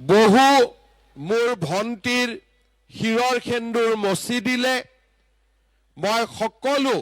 বহু মোৰ ভণ্টিৰ শিৰৰ সেন্দুৰ মচি দিলে। মই সকলো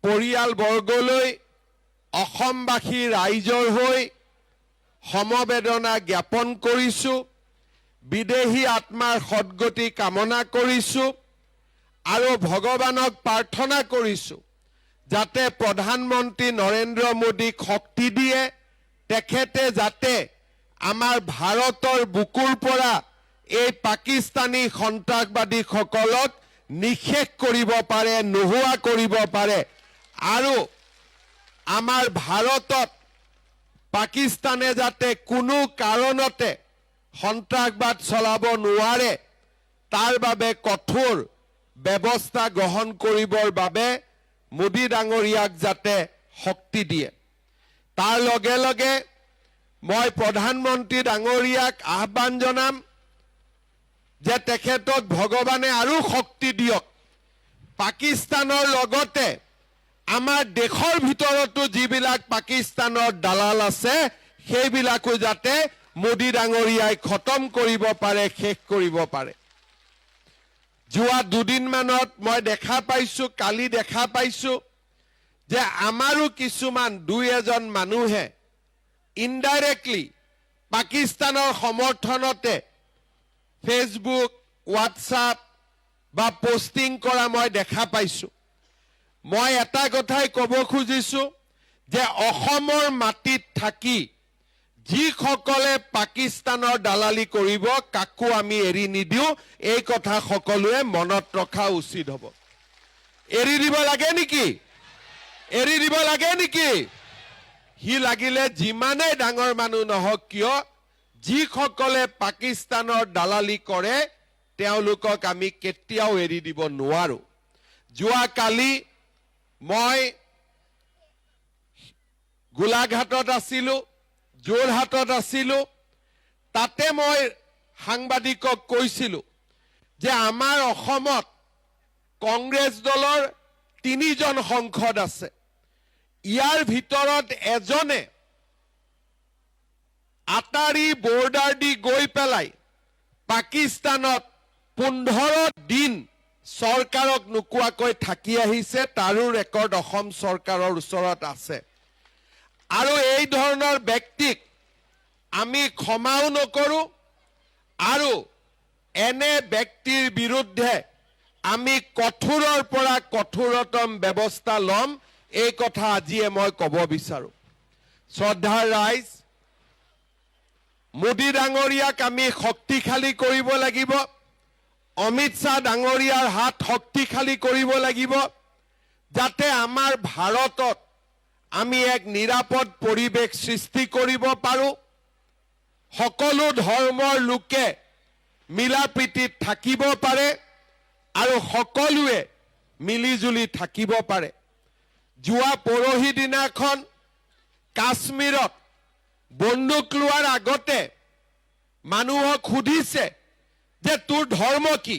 পৰিয়ালবৰ্গলৈ অসমবাসী ৰাইজৰ হৈ সমবেদনা জ্ঞাপন কৰিছোঁ। বিদেহী আত্মাৰ সদ্গতি কামনা কৰিছোঁ আৰু ভগৱানক প্ৰাৰ্থনা কৰিছোঁ যাতে প্ৰধানমন্ত্ৰী নৰেন্দ্ৰ মোদীক শক্তি দিয়ে, তেখেতে যাতে আমাৰ ভাৰতৰ বুকুৰ পৰা এই পাকিস্তানী সন্ত্ৰাসবাদীসকলক নিশেষ কৰিব পাৰে, নোহোৱা কৰিব পাৰে আৰু আমাৰ ভাৰতত পাকিস্তানে যাতে কোনো কাৰণতে সন্ত্ৰাসবাদ চলাব নোৱাৰে তাৰ বাবে কঠোৰ ব্যৱস্থা গ্ৰহণ কৰিবৰ বাবে মোদী ডাঙৰীয়াক যাতে শক্তি দিয়ে। তাৰ লগে লগে মই প্ৰধানমন্ত্ৰী ডাঙৰীয়াক আহ্বান জনাম যে তেখেতক ভগৱানে আৰু শক্তি দিয়ক। পাকিস্তানৰ লগতে আমাৰ দেশৰ ভিতৰতো যিবিলাক পাকিস্তানৰ দালাল আছে সেইবিলাকো যাতে মোদী ডাঙৰীয়াই খতম কৰিব পাৰে, শেষ কৰিব পাৰে। যোৱা দুদিনমানত মই দেখা পাইছোঁ, কালি দেখা পাইছোঁ যে আমাৰো কিছুমান দুই এজন মানুহে ইনডাইৰেক্টলি পাকিস্তানৰ সমৰ্থনতে ফেচবুক, হোৱাটছআপ বা পোষ্টিং কৰা মই দেখা পাইছোঁ। মই এটা কথাই ক'ব খুজিছোঁ যে অসমৰ মাটিত থাকি যিসকলে পাকিস্তানৰ দালালি কৰিব কাকো আমি এৰি নিদিওঁ, এই কথা সকলোৱে মনত ৰখা উচিত হ'ব। এৰি দিব লাগে নেকি? এৰি দিব লাগে নেকি? সি লাগিলে যিমানেই ডাঙৰ মানুহ নহওক কিয়, যিসকলে পাকিস্তানৰ দালালি কৰে তেওঁলোকক আমি কেতিয়াও এৰি দিব নোৱাৰো। যোৱাকালি মই গোলাঘাটত আছিলোঁ, যোৰহাটত আছিলোঁ। তাতে মই সাংবাদিকক কৈছিলোঁ যে আমাৰ অসমত কংগ্ৰেছ দলৰ 3জন সাংসদ আছে। ইয়াৰ ভিতৰত এজনে আটাৰী বৰ্ডাৰ দি গৈ পেলাই পাকিস্তানত 15 দিন চৰকাৰক নোকোৱাকৈ থাকি আহিছে। তাৰো ৰেকৰ্ড অসম চৰকাৰৰ ওচৰত আছে। আৰু এই ধৰণৰ ব্যক্তিক আমি ক্ষমাও নকৰোঁ আৰু এনে ব্যক্তিৰ বিৰুদ্ধে আমি কঠোৰৰ পৰা কঠোৰতম ব্যৱস্থা ল'ম, এই কথা আজিয়ে মই ক'ব বিচাৰোঁ। শ্ৰদ্ধাৰ ৰাইজ, মোদী ডাঙৰীয়াক আমি শক্তিশালী কৰিব লাগিব। অমিত শ্বাহ ডাঙৰীয়াৰ হাত শক্তিশালী কৰিব লাগিব যাতে আমাৰ ভাৰতত আমি এক নিৰাপদ পৰিৱেশ সৃষ্টি কৰিব পাৰোঁ। সকলো ধৰ্মৰ লোকে মিলা প্ৰীতিত থাকিব পাৰে আৰু সকলোৱে মিলিজুলি থাকিব পাৰে। যোৱা পৰহি দিনাখন কাশ্মীৰত বন্দুক লোৱাৰ আগতে মানুহক সুধিছে যে তোৰ ধৰ্ম কি?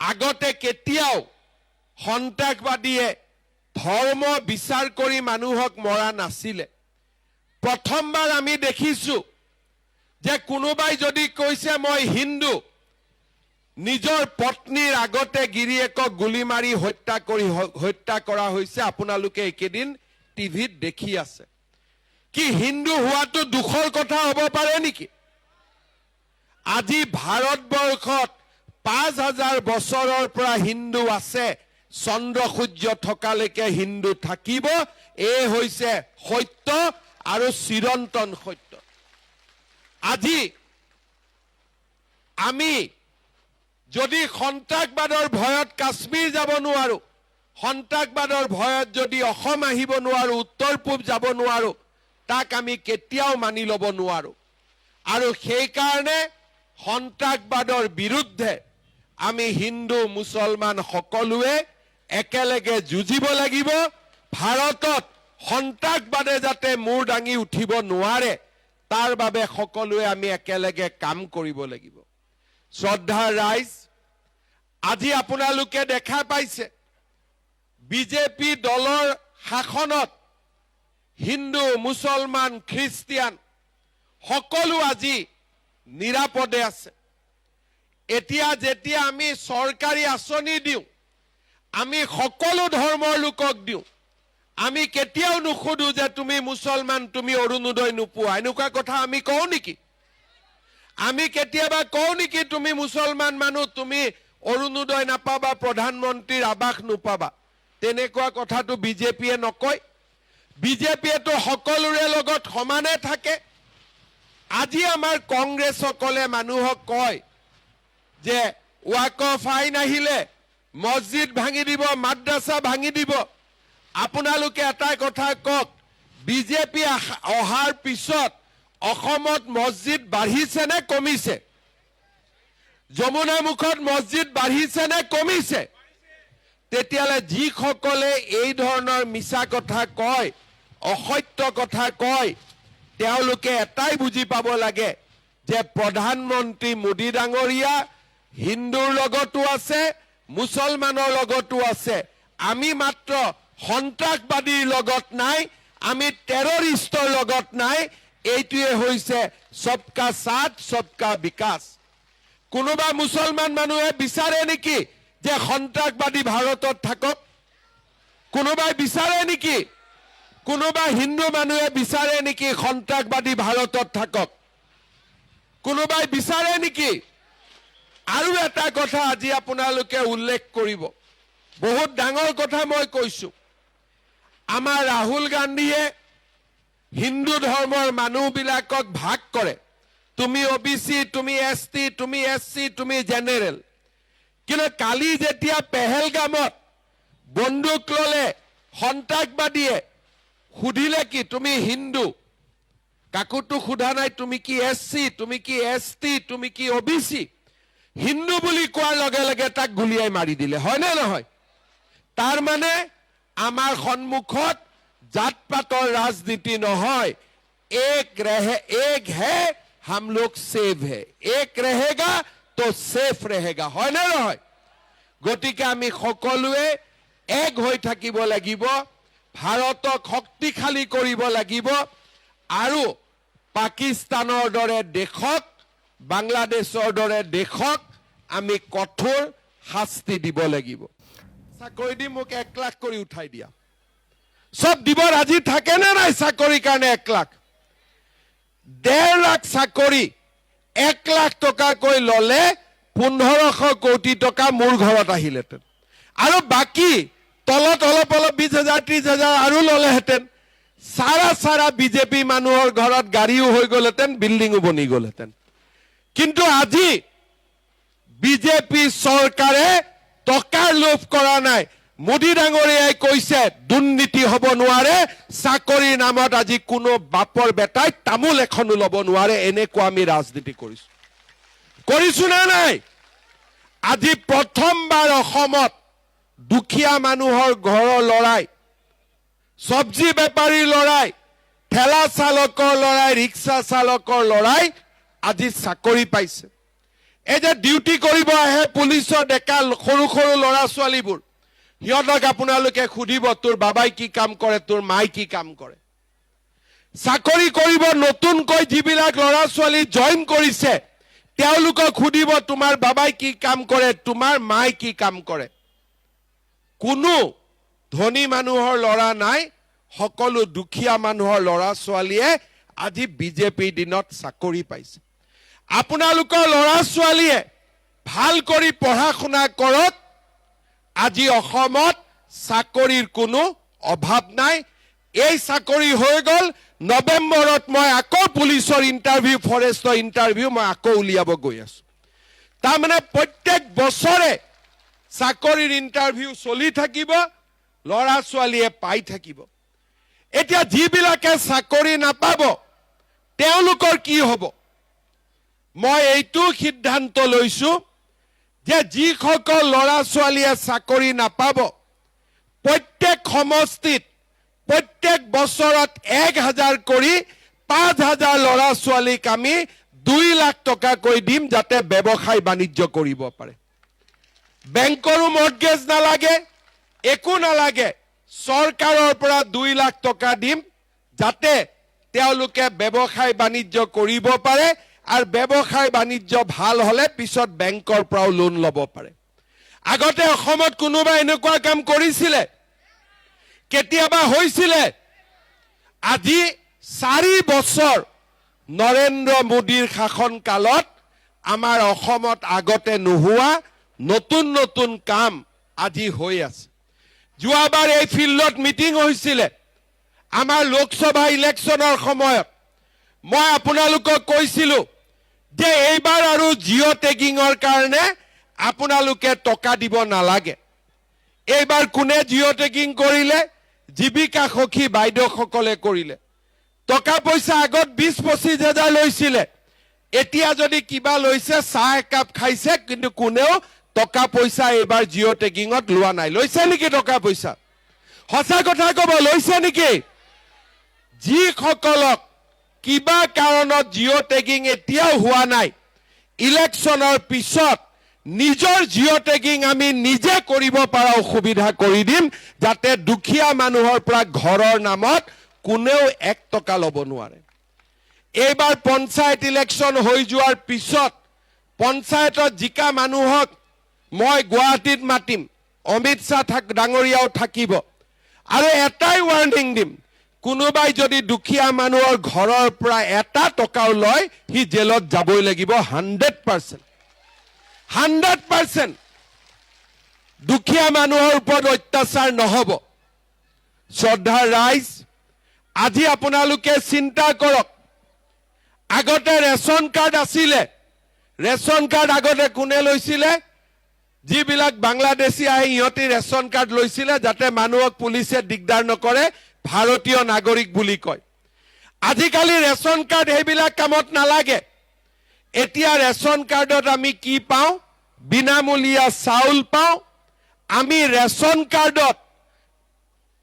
আগতে কেতিয়াও সন্ত্ৰাসবাদীয়ে ধৰ্ম বিচাৰ কৰি মানুহক মৰা নাছিলে। প্ৰথমবাৰ আমি দেখিছোঁ যে কোনোবাই যদি কৈছে মই হিন্দু, নিজৰ পত্নীৰ আগতে গিৰিয়েকক গুলি মাৰি হত্যা কৰা হৈছে। আপোনালোকে এইকেইদিন টিভিত দেখি আছে। কি হিন্দু হোৱাটো দুখৰ কথা হ'ব পাৰে নেকি? আজি ভাৰতবৰ্ষত 5000 বছৰৰ পৰা হিন্দু আছে। চন্দ্ৰ সূৰ্য থকালৈকে হিন্দু থাকিব। এই হৈছে সত্য আৰু চিৰন্তন সত্য। আজি আমি যদি সন্ত্ৰাসবাদৰ ভয়ত কাশ্মীৰ যাব নোৱাৰো, সন্ত্ৰাসবাদৰ ভয়ত যদি অসম আহিব নোৱাৰো, উত্তৰ পূব যাব নোৱাৰো, তাক আমি কেতিয়াও মানি ল'ব নোৱাৰো। আৰু সেইকাৰণে সন্ত্ৰাসবাদৰ বিৰুদ্ধে আমি হিন্দু মুছলমান সকলোৱে একেলগে যুঁজিব লাগিব। ভাৰতত সন্ত্ৰাসবাদে যাতে মূৰ দাঙি উঠিব নোৱাৰে তাৰ বাবে সকলোৱে আমি একেলগে কাম কৰিব লাগিব। শ্ৰদ্ধাৰ ৰাইজ, আজি আপোনালোকে দেখা পাইছে বিজেপি দলৰ শাসনত হিন্দু, মুছলমান, খ্ৰীষ্টিয়ান সকলো আজি নিৰাপদে আছে। এতিয়া যেতিয়া আমি চৰকাৰী আঁচনি দিওঁ, আমি সকলো ধৰ্মৰ লোকক দিওঁ। আমি কেতিয়াও নুসুধো যে তুমি মুছলমান, তুমি অৰুণোদয় নোপোৱা, এনেকুৱা কথা আমি কওঁ নেকি? আমি কেতিয়াবা কওঁ নেকি তুমি মুছলমান মানুহ, তুমি অৰুণোদয় নাপাবা, প্ৰধানমন্ত্ৰীৰ আৱাস নোপাবা? তেনেকুৱা কথাটো বিজেপিয়ে নকয়। বিজেপিয়েতো সকলোৰে লগত সমানে থাকে। আজি আমাৰ কংগ্ৰেছসকলে মানুহক কয় যে ৱাকফ আইন আহিলে মছজিদ ভাঙি দিব, মাদ্ৰাছা ভাঙি দিব। আপোনালোকে এটা কথা কওক, বিজেপি অহাৰ পিছত অসমত মছজিদ বাঢ়িছে নে কমিছে? যমুনা মুখত মছজিদ বাঢ়িছে নে কমিছে? তেতিয়ালে যিসকলে এই ধৰণৰ মিছা কথা কয়, অসত্য কথা কয়, তেওঁলোকে এটাই বুজি পাব লাগে যে প্ৰধানমন্ত্ৰী মোদী ডাঙৰীয়া হিন্দুৰ লগতো আছে, মুছলমানৰ লগতো আছে। আমি মাত্ৰ সন্ত্ৰাসবাদীৰ লগত নাই, আমি টেৰৰিষ্টৰ লগত নাই। এইটোৱে হৈছে সবকা সাথ সবকা বিকাশ। কোনোবা মুছলমান মানুহে বিচাৰে নেকি যে সন্ত্ৰাসবাদী ভাৰতত থাকক? কোনোবাই বিচাৰে নেকি? কোনোবা হিন্দু মানুহে বিচাৰে নেকি সন্ত্ৰাসবাদী ভাৰতত থাকক? কোনোবাই বিচাৰে নেকি? আৰু এটা কথা আজি আপোনালোকে উল্লেখ কৰিব, বহুত ডাঙৰ কথা মই কৈছো। আমাৰ ৰাহুল গান্ধীয়ে হিন্দু ধৰ্মৰ মানুহবিলাকক ভাগ কৰে। তুমি ওবিসি, তুমি এসটি, তুমি এসসি, তুমি জেনেৰেল। কিন্তু কালি যেতিয়া পেহেলগামত বন্দুক ললে সন্ত্ৰাসবাদীয়ে, সুধিলে কি তুমি হিন্দু? কাকোতো সোধা নাই তুমি কি এসসি, তুমি কি এসটি, তুমি কি ওবিসি। হিন্দু বুলি কোৱাৰ লগে লগে তাক গুলিয়াই মাৰি দিলে, হয় নে নহয়? তাৰ মানে আমাৰ সন্মুখত জাত পাতৰ ৰাজনীতি নহয়। एक है हम लोग सेव है, एक रहेगा तो सेफ रहेगा, হয় নে নহয়? গতিকে আমি সকলোৱে এক হৈ থাকিব লাগিব, ভাৰতক শক্তিশালী কৰিব লাগিব আৰু পাকিস্তানৰ দৰে দেশক, বাংলাদেশৰ দৰে দেশক আমি কঠোৰ শাস্তি দিব লাগিব। চাকৰি দি মোক 1 লাখ কৰি উঠাই দিয়া। সব দিব ৰাজি থাকে নে নাই চাকৰিৰ কাৰণে 1 লাখ? 1.5 লাখ চাকৰি 1 লাখ টকাকৈ ললে 1500 কোটি টকা মোৰ ঘৰত আহিলেহেঁতেন। আৰু বাকী তলত অলপ অলপ 20,000 30,000 আৰু ললেহেঁতেন। সাৰা বিজেপি মানুহৰ ঘৰত গাড়ীও হৈ গলহেঁতেন, বিল্ডিংও বনি গলহেঁতেন। কিন্তু আজি বিজেপি চৰকাৰে টকাৰ লোভ কৰা নাই। মোদী ডাঙৰীয়াই কৈছে দুৰ্নীতি হ'ব নোৱাৰে, চাকৰিৰ নামত আজি কোনো বাপৰ বেটাই তামোল এখনো ল'ব নোৱাৰে। এনেকুৱা আমি ৰাজনীতি কৰিছো নে নাই? আজি প্ৰথমবাৰ অসমত দুখীয়া মানুহৰ ঘৰৰ লৰাই, চব্জি বেপাৰীৰ লৰাই, ঠেলা চালকৰ লৰাই, ৰিক্সা চালকৰ লৰাই আজি চাকৰি পাইছে। এই যে ডিউটি কৰিব আহে পুলিচৰ ডেকা সৰু সৰু ল'ৰা ছোৱালীবোৰ, সিহঁতক আপোনালোকে সুধিব তোৰ বাবাই কি কাম কৰে, তোৰ মাই কি কাম কৰে। চাকৰি কৰিব নতুনকৈ যিবিলাক ল'ৰা ছোৱালী জইন কৰিছে, তেওঁলোকক সুধিব তোমাৰ বাবাই কি কাম কৰে, তোমাৰ মাই কি কাম কৰে। কোনো ধনী মানুহৰ ল'ৰা নাই, সকলো দুখীয়া মানুহৰ ল'ৰা ছোৱালীয়ে আজি বিজেপিৰ দিনত চাকৰি পাইছে। আপোনালোকৰ ল'ৰা ছোৱালীয়ে ভাল কৰি পঢ়া শুনা কৰক। আজি অসমত চাকৰিৰ কোনো অভাৱ নাই। এই চাকৰি হৈ গল, নৱেম্বৰত মই আকৌ পুলিচৰ ইণ্টাৰভিউ, ফৰেষ্টৰ ইণ্টাৰভিউ মই আকৌ উলিয়াব গৈ আছো। তাৰমানে প্ৰত্যেক বছৰে চাকৰিৰ ইণ্টাৰভিউ চলি থাকিব, ল'ৰা ছোৱালীয়ে পাই থাকিব। এতিয়া যিবিলাকে চাকৰি নাপাব তেওঁলোকৰ কি হ'ব? মই এইটো সিদ্ধান্ত লৈছো যে যিসকল ল'ৰা ছোৱালীয়ে চাকৰি নাপাব, প্ৰত্যেক সমষ্টিত প্ৰত্যেক বছৰত 1000 কৰি 5000 ল'ৰা ছোৱালীক আমি 2 লাখ টকাকৈ দিম, যাতে ব্যৱসায় বাণিজ্য কৰিব পাৰে। বেংকৰো মৰ্টগেজ নালাগে, একো নালাগে। চৰকাৰৰ পৰা 2 লাখ টকা দিম, যাতে তেওঁলোকে ব্যৱসায় বাণিজ্য কৰিব পাৰে আৰু ব্যৱসায় বাণিজ্য ভাল হলে পিছত বেংকৰ পৰাও লোন ল'ব পাৰে আগতে অসমত কোনোবা এনেকুৱা কাম কৰিছিলে কেতিয়াবা হৈছিলে আজি 4 বছৰ নৰেন্দ্ৰ মোদীৰ শাসন কালত আমাৰ অসমত আগতে নোহোৱা নতুন নতুন কাম আজি হৈ আছে যোৱাবাৰ এই ফিল্ডত মিটিং হৈছিলে আমাৰ লোকসভা ইলেকশ্যনৰ সময়ত মই আপোনালোকক কৈছিলো যে এইবাৰ আৰু জিঅ' টেগিঙৰ কাৰণে আপোনালোকে টকা দিব নালাগে এইবাৰ কোনে জিঅ' টেগিং কৰিলে জীৱিকা সখী বাইদেউসকলে কৰিলে টকা পইচা আগত 20-25 হাজাৰ লৈছিলে এতিয়া যদি কিবা লৈছে চাহ একাপ খাইছে কিন্তু কোনেও টকা পইচা এইবাৰ জিঅ' টেগিঙত লোৱা নাই লৈছে নেকি টকা পইচা সঁচা কথা ক'ব লৈছে নেকি যিসকলক কিবা কাৰণত জিঅ' টেগিং এতিয়াও হোৱা নাই ইলেকশ্যনৰ পিছত নিজৰ জিঅ' টেগিং আমি নিজে কৰিব পৰা সুবিধা কৰি দিম যাতে দুখীয়া মানুহৰ পৰা ঘৰৰ নামত কোনেও 1 টকা ল'ব নোৱাৰে এইবাৰ পঞ্চায়ত ইলেকশ্যন হৈ যোৱাৰ পিছত পঞ্চায়তত জিকা মানুহক মই গুৱাহাটীত মাতিম অমিত শাহ ডাঙৰীয়াও থাকিব আৰু এটাই ৱাৰ্নিং দিম কোনোবাই যদি দুখীয়া মানুহৰ ঘৰৰ পৰা 1 টকাও লয় হি জেলত যাবই লাগিব 100% দুখীয়া মানুহৰ ওপৰত অত্যাচাৰ নহব শ্ৰদ্ধাৰ ৰাইজ আজি আপোনালোকে চিন্তা কৰক আগতে ৰেচন কাৰ্ড আছিলে ৰেচন কাৰ্ড আগতে কোনে লৈছিলে যিবিলাক বাংলাদেশী আহি ইহঁতি ৰেচন কাৰ্ড লৈছিলে যাতে মানুহক পুলিচে দিগদাৰ নকৰে ভাৰতীয় নাগৰিক বুলি কয় আজিকালি ৰেচন কাৰ্ড হেবিলাক কামত নালাগে এতিয়া ৰেচন কাৰ্ডত আমি কি পাওঁ বিনামূলীয়া চাউল পাওঁ আমি ৰেচন কাৰ্ডত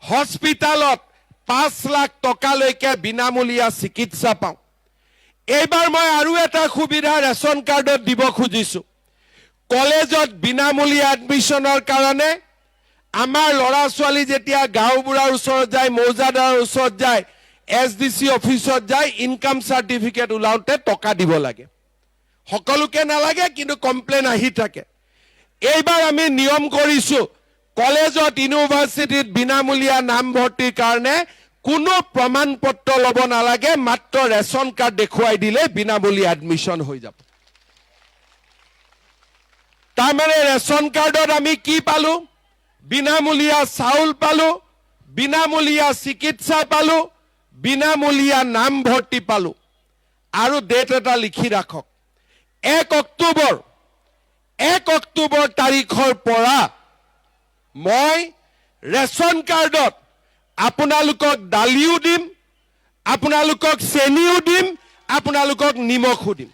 হস্পিটালত 5 লাখ টকালৈকে বিনামূলীয়া চিকিৎসা পাওঁ এইবাৰ মই আৰু এটা সুবিধা ৰেচন কাৰ্ডত দিব খুজিছো কলেজত বিনামূলীয়া এডমিশনৰ কাৰণে আমাৰ ল'ৰা ছোৱালী যেতিয়া গাঁওবুঢ়াৰ ওচৰত যায় মৌজাদাৰৰ ওচৰত যায় এছডিসি অফিচত যায় ইনকাম সাৰ্টিফিকেট উলাওতে টকা দিব লাগে সকলোকে নালাগে কিন্তু কমপ্লেইন আহি থাকে এইবাৰ আমি নিয়ম কৰিছো কলেজত ইউনিভাৰ্সিটিত বিনামূলীয়া নামভৰ্তিৰ কাৰণে কোনো প্ৰমাণ পত্ৰ ল'ব নালাগে মাত্ৰ ৰেচন কাৰ্ড দেখুৱাই দিলে বিনামূলীয়া এডমিশন হৈ যাব তাৰমানে ৰেচন কাৰ্ডত আমি কি পালো বিনামূলীয়া চাউল পালো বিনামূলীয়া চিকিৎসা পালো বিনামূলীয়া নামভৰ্তি পালো আৰু ডেট এটা লিখি ৰাখক 1 অক্টোবৰ তাৰিখৰ পৰা মই ৰেচন কাৰ্ডত আপোনালোকক দালিও দিম আপোনালোকক চেনিও দিম আপোনালোকক নিমখো দিম